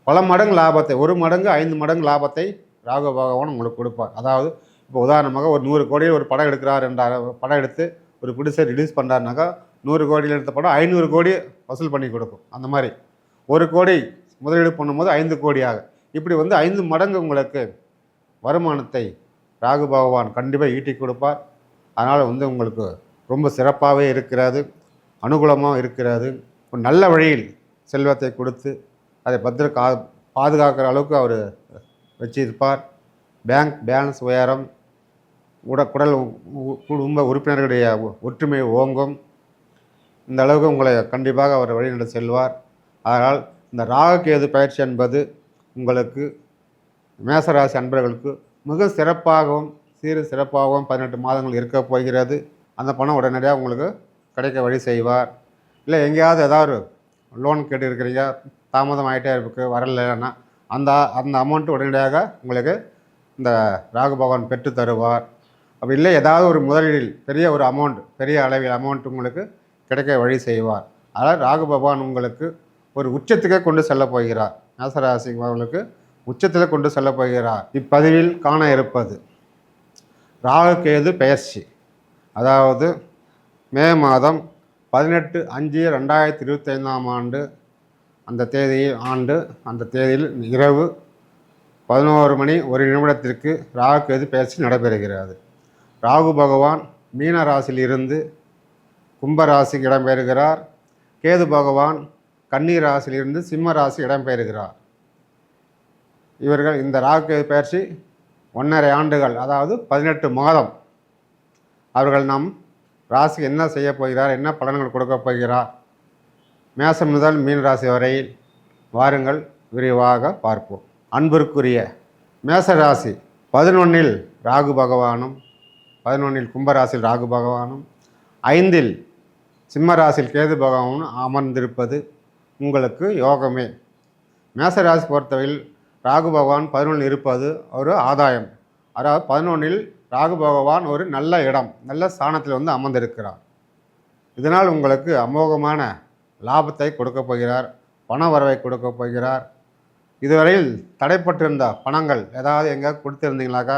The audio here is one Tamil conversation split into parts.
பல மடங்கு லாபத்தை, 1 மடங்கு 5 மடங்கு லாபத்தை ராகு பகவான் உங்களுக்கு கொடுப்பார். அதாவது இப்போ உதாரணமாக ஒரு 100 கோடியில் ஒரு படம் எடுக்கிறார் என்றால், படம் எடுத்து ஒரு ப்ரொடியூசர் ரிலீஸ் பண்ணுறாருனாக்கா 100 கோடியில் எடுத்த படம் 500 கோடி வசூல் பண்ணி கொடுக்கும். அந்த மாதிரி 1 கோடி முதலீடு பண்ணும்போது 5 கோடியாக, இப்படி 5 மடங்கு உங்களுக்கு வருமானத்தை ராகு பகவான் கண்டிப்பாக ஈட்டி கொடுப்பார். அதனால் உங்களுக்கு ரொம்ப சிறப்பாகவே இருக்கிறது, அனுகூலமாக இருக்கிறது. ஒரு நல்ல வழியில் செல்வத்தை கொடுத்து அதை பாதுகாக்கிற அளவுக்கு அவர் வச்சிருப்பார். பேங்க் பேலன்ஸ் உயரம், குடல் குடும்ப உறுப்பினர்களுடைய ஒற்றுமை ஓங்கும். இந்த அளவுக்கு உங்களை கண்டிப்பாக அவர் வழிநடத்தி செல்வார். அதனால் இந்த ராகு கேது பயிற்சி என்பது உங்களுக்கு மேசராசி அன்பர்களுக்கு மிக சிறப்பாகவும் சிறப்பாகவும் 18 மாதங்கள் இருக்க போகிறது. அந்த பணம் உடனடியாக உங்களுக்கு கிடைக்க வழி செய்வார். இல்லை எங்கேயாவது ஏதாவது லோன் கேட்டு இருக்கிறீங்க, தாமதம் ஆகிட்டே இருக்கு, வரலைன்னா அந்த அமௌண்ட்டு உடனடியாக உங்களுக்கு இந்த ராகு பகவான் பெற்று தருவார். அப்படி இல்லை ஏதாவது ஒரு முதலீடில் பெரிய ஒரு அமௌண்ட், பெரிய அளவில் அமௌண்ட் உங்களுக்கு கிடைக்க வழி செய்வார். அதனால் ராகு பகவான் உங்களுக்கு ஒரு உச்சத்துக்கே கொண்டு செல்ல போகிறார். மேசராசி அவர்களுக்கு உச்சத்தில் கொண்டு செல்ல போகிறார். இப்பதிவில் காண இருப்பது ராகு கேது பெயர்ச்சி. அதாவது மே மாதம் 18/5/2025 ஆண்டு அந்த தேதியில் இரவு 11 மணி 1 நிமிடத்திற்கு ராகு கேது பெயர்ச்சி நடைபெறுகிறது. ராகு பகவான் மீன ராசியிலிருந்து கும்ப ராசிக்கு இடம்பெறுகிறார். கேது பகவான் கன்னி ராசியிலிருந்து சிம்ம ராசி இடம்பெறுகிறார். இவர்கள் இந்த ராகு கேது பெயர்ச்சி 1.5 ஆண்டுகள், அதாவது 18 மாதம் அவர்கள் நம் ராசிக்கு என்ன செய்ய போகிறார், என்ன பலன்கள் கொடுக்க போகிறார், மேசம் முதல் மீன ராசி வரையில் வாருங்கள் விரிவாக பார்ப்போம். அன்பிற்குரிய மேச ராசி 11இல் ராகு பகவானும், 11இல் கும்பராசியில் ராகு பகவானும், 5இல் சிம்ம ராசியில் கேது பகவானும் அமர்ந்திருப்பது உங்களுக்கு யோகமே. மேசராசி பொறுத்தவரையில் ராகு பகவான் 11இல் இருப்பது ஒரு ஆதாயம். அதாவது 11இல் ராகு பகவான் ஒரு நல்ல இடம், நல்ல ஸ்தானத்தில் அமர்ந்திருக்கிறார். இதனால் உங்களுக்கு அமோகமான லாபத்தை கொடுக்க போகிறார், பண வரவை கொடுக்க போகிறார். இதுவரையில் தடைப்பட்டிருந்த பணங்கள் ஏதாவது எங்கே கொடுத்துருந்தீங்களாக்கா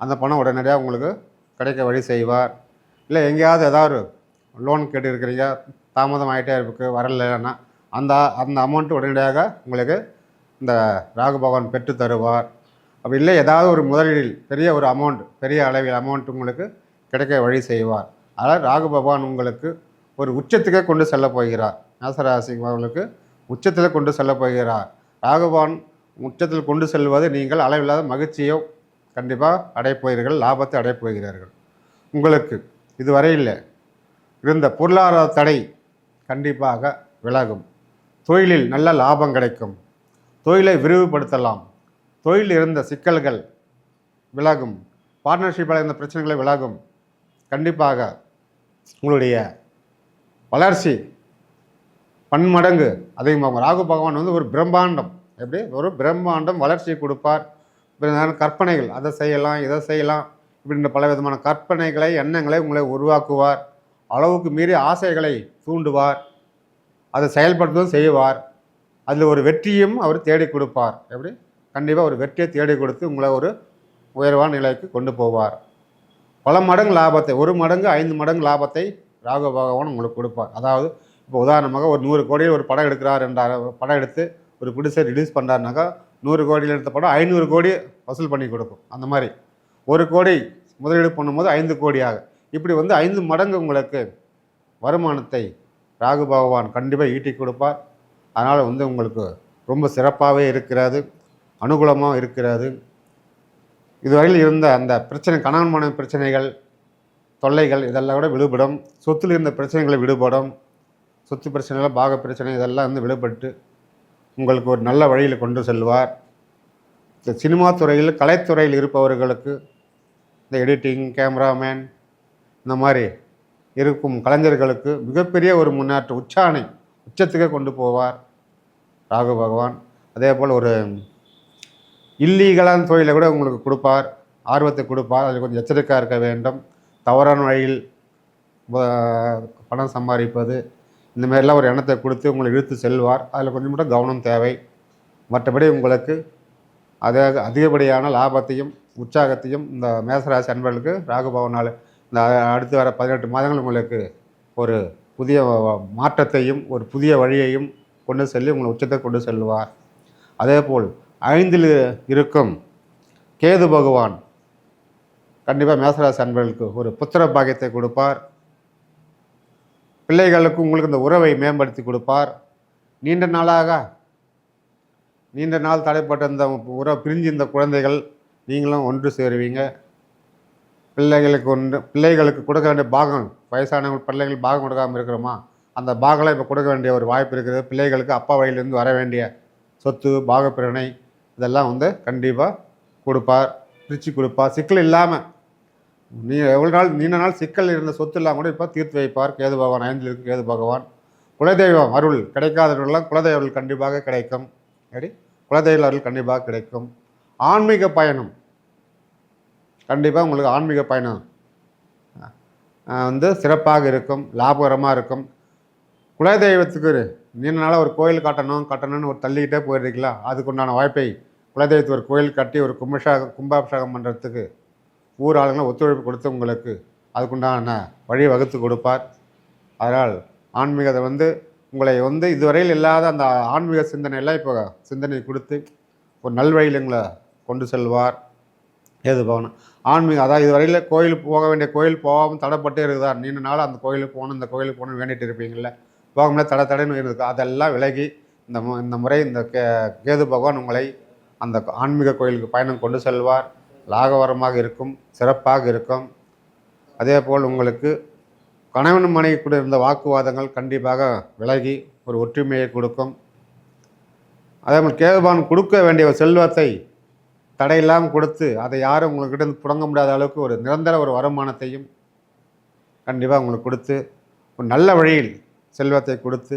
அந்த பணம் உடனடியாக உங்களுக்கு கிடைக்க வழி செய்வார். இல்லை எங்கேயாவது ஏதாவது லோன் கேட்டு இருக்கிறீங்க, தாமதம் ஆகிட்டே இருக்கு, வரலைன்னா அந்த அமௌண்ட்டு உடனடியாக உங்களுக்கு இந்த ராகு பகவான் பெற்று தருவார். அப்படி இல்லை ஏதாவது ஒரு முதலீடில் பெரிய ஒரு அமௌண்ட், பெரிய அளவில் அமௌண்ட் உங்களுக்கு கிடைக்க வழி செய்வார். அதனால் ராகு பகவான் உங்களுக்கு ஒரு உச்சத்துக்கே கொண்டு செல்ல போகிறார். மேசராசி அவர்களுக்கு உச்சத்தில் கொண்டு செல்ல போகிறார். ராகு பகவான் உச்சத்தில் கொண்டு செல்வது நீங்கள் அளவில்லாத மகிழ்ச்சியோ கண்டிப்பாக அடைப்போகிறீர்கள், லாபத்தை அடைப்போகிறார்கள். உங்களுக்கு இதுவரையில் இருந்த பொருளாதார தடை கண்டிப்பாக விலகும். தொழிலில் நல்ல லாபம் கிடைக்கும், தொழிலை விரிவுபடுத்தலாம், தொழிலில் இருந்த சிக்கல்கள் விலகும், பார்ட்னர்ஷிப்பில் இருந்த பிரச்சனைகளை விலகும். கண்டிப்பாக உங்களுடைய வளர்ச்சி பன்மடங்கு அதிகமாகும். ராகு பகவான் ஒரு பிரம்மாண்டம், எப்படி ஒரு பிரம்மாண்டம் வளர்ச்சியை கொடுப்பார். கற்பனைகள், அதை செய்யலாம் இதை செய்யலாம் இப்படின்ற பல விதமான கற்பனைகளை எண்ணங்களை உங்களை உருவாக்குவார். அளவுக்கு மீறி ஆசைகளை தூண்டுவார், அதை செயல்படுத்துவதும் செய்வார். அதில் ஒரு வெற்றியும் அவர் தேடி கொடுப்பார். எப்படி கண்டிப்பாக ஒரு வெற்றியை தேடி கொடுத்து உங்களை ஒரு உயர்வான நிலைக்கு கொண்டு போவார். பல மடங்கு லாபத்தை, 1 மடங்கு 5 மடங்கு லாபத்தை ராகு பகவான் உங்களுக்கு கொடுப்பார். அதாவது இப்போ உதாரணமாக ஒரு 100 கோடியில் ஒரு படம் எடுக்கிறார் என்றால், படம் எடுத்து ஒரு ப்ரொடியூசர் ரிலீஸ் பண்ணுறாருனாக்கா 100 கோடியில் எடுத்த படம் 500 கோடி வசூல் பண்ணி கொடுக்கும். அந்த மாதிரி 1 கோடி முதலீடு பண்ணும்போது 5 கோடியாக, இப்படி 5 மடங்கு உங்களுக்கு வருமானத்தை ராகு பகவான் கண்டிப்பாக ஈட்டி கொடுப்பார். அதனால் உங்களுக்கு ரொம்ப சிறப்பாகவே இருக்கிறது, அனுகூலமாக இருக்கிறது. இதுவரையில் இருந்த அந்த பிரச்சனை, கணவன் மனைவி பிரச்சனைகள், தொல்லைகள் இதெல்லாம் கூட விடுபடும். சொத்தில் இருந்த பிரச்சனைகளை விடுபடும். சொத்து பிரச்சனைகள், பாக பிரச்சனை இதெல்லாம் விடுபட்டு உங்களுக்கு ஒரு நல்ல வழியில் கொண்டு செல்வார். இந்த சினிமா துறையில், கலைத்துறையில் இருப்பவர்களுக்கு, இந்த எடிட்டிங், கேமராமேன் இந்த மாதிரி இருக்கும் கலைஞர்களுக்கு மிகப்பெரிய ஒரு முன்னேற்ற உச்சத்துக்கே கொண்டு போவார் ராகு பகவான். அதே போல் ஒரு இல்லீகலான தொழிலை கூட உங்களுக்கு கொடுப்பார், ஆர்வத்தை கொடுப்பார். அதில் கொஞ்சம் எச்சரிக்கையாக இருக்க வேண்டும். தவறான வழியில் பணம் சம்பாதிப்பது இந்த மாதிரிலாம் ஒரு எண்ணத்தை கொடுத்து உங்களை இழுத்து செல்வார். அதில் கொஞ்சம் மட்டும் கவனம் தேவை. மற்றபடி உங்களுக்கு அதிகப்படியான லாபத்தையும் உற்சாகத்தையும் இந்த மேசராசி அன்பர்களுக்கு ராகு பகவானால் இந்த அடுத்து வர 18 மாதங்கள் உங்களுக்கு ஒரு புதிய மாற்றத்தையும் ஒரு புதிய வழியையும் கொண்டு செல்லி உங்களை உச்சத்தை கொண்டு செல்வார். அதேபோல் 5ல் இருக்கும் கேது பகவான் கண்டிப்பாக மேசராசி அன்பர்களுக்கு ஒரு புத்திர பாக்கியத்தை கொடுப்பார். பிள்ளைகளுக்கு உங்களுக்கு இந்த உறவை மேம்படுத்தி கொடுப்பார். நீண்ட நாள் தடைப்பட்ட இந்த உறவு பிரிஞ்சு இந்த குழந்தைகள் நீங்களும் ஒன்று சேருவீங்க. பிள்ளைகளுக்கு கொடுக்க வேண்டிய பாகம், வயசானவங்க பிள்ளைகள் பாகம் கொடுக்காமல் இருக்கிறோமா, அந்த பாகங்களை இப்போ கொடுக்க வேண்டிய ஒரு வாய்ப்பு இருக்குது. பிள்ளைகளுக்கு அப்பா வழியிலேருந்து வர வேண்டிய சொத்து பாகப்பிரணை இதெல்லாம் கண்டிப்பாக கொடுப்பார், பிரித்து கொடுப்பார். சிக்கல் இல்லாமல் நீண்ட நாள் சிக்கல் இருந்த சொத்து இல்லாமல் கூட இப்போ தீர்த்து வைப்பார் கேது பகவான். 5ல் இருக்கு கேது பகவான். குலதெய்வம் அருள் கிடைக்காதவர்களெலாம் குலதெய்வ அருள் கண்டிப்பாக கிடைக்கும். குலதெய்வ அருள் கண்டிப்பாக கிடைக்கும். ஆன்மீக பயணம் கண்டிப்பாக உங்களுக்கு ஆன்மீக பயணம் சிறப்பாக இருக்கும், லாபகரமாக இருக்கும். குலதெய்வத்துக்கு நீண்ட நாளாக ஒரு கோயில் கட்டணும்னு ஒரு தள்ளிக்கிட்டே போயிருக்கீங்களா, அதுக்குண்டான வாய்ப்பை குலதெய்வத்துக்கு ஒரு கோயில் கட்டி ஒரு கும்பாபிஷேகம் பண்ணுறதுக்கு ஊர் ஆளுங்களை ஒத்துழைப்பு கொடுத்து உங்களுக்கு அதுக்குண்டான வழி வகுத்து கொடுப்பார். அதனால் ஆன்மீகத்தை உங்களை இதுவரையில் இல்லாத அந்த ஆன்மீக சிந்தனையெல்லாம் இப்போ சிந்தனை கொடுத்து ஒரு நல்வழியில் உங்களை கொண்டு செல்வார் கேது பகவான். ஆன்மீகம் அதாவது இதுவரையில் கோயிலுக்கு போக வேண்டிய கோயில் போகாமல் தடைப்பட்டே இருக்குதா, நீண்ட நாள் அந்த கோயிலுக்கு போகணும் இந்த கோயிலுக்கு போகணும்னு வேண்டிகிட்டு இருப்பீங்கள, போகும்போது தடைன்னு இருக்குது, அதெல்லாம் விலகி இந்த முறை இந்த கேது பகவான் உங்களை அந்த ஆன்மீக கோயிலுக்கு பயணம் கொண்டு செல்வார். லாகவரமாக இருக்கும், சிறப்பாக இருக்கும். அதே போல் உங்களுக்கு கணவன் மனைவி கூட இருந்த வாக்குவாதங்கள் கண்டிப்பாக விலகி ஒரு ஒற்றுமையை கொடுக்கும். அதே மாதிரி கேது பகவான் கொடுக்க வேண்டிய ஒரு செல்வத்தை தடையில்லாமல் கொடுத்து அதை யாரும் உங்கள்கிட்ட புடங்க முடியாத அளவுக்கு ஒரு நிரந்தர ஒரு வருமானத்தையும் கண்டிப்பாக உங்களுக்கு கொடுத்து ஒரு நல்ல வழியில் செல்வத்தை கொடுத்து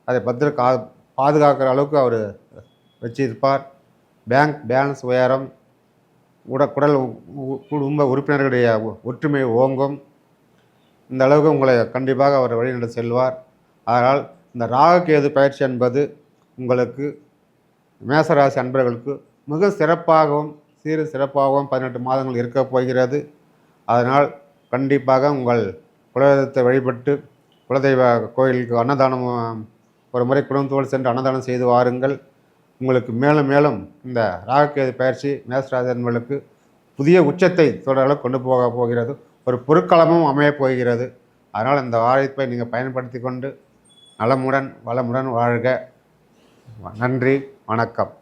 அதை பாதுகாக்கிற அளவுக்கு அவர் வச்சிருப்பார். பேங்க் பேலன்ஸ் உயரம், குடும்ப உறுப்பினர்களுடைய ஒற்றுமை ஓங்கும். இந்த அளவுக்கு உங்களை கண்டிப்பாக அவர் வழிநடத்தி செல்வார். அதனால் இந்த ராகுகேது பயிற்சி என்பது உங்களுக்கு மேசராசி அன்பர்களுக்கு மிக சிறப்பாகவும் சிறப்பாகவும் 18 மாதங்கள் இருக்க போகிறது. அதனால் கண்டிப்பாக உங்கள் குலதெய்வத்தை வழிபட்டு குலதெய்வ கோயிலுக்கு அன்னதானம் ஒரு முறை குடும்பத்தோடு சென்று அன்னதானம் செய்து வாருங்கள். உங்களுக்கு மேலும் மேலும் இந்த ராகுகேது பயிற்சி மேசராசி அன்பர்களுக்கு புதிய உச்சத்தை தொடர கொண்டு போகிறது. ஒரு பொருட்களமும் அமையப் போகிறது. அதனால் இந்த வாய்ப்பை நீங்கள் பயன்படுத்தி கொண்டு நலமுடன் வளமுடன் வாழ்க. நன்றி, வணக்கம்.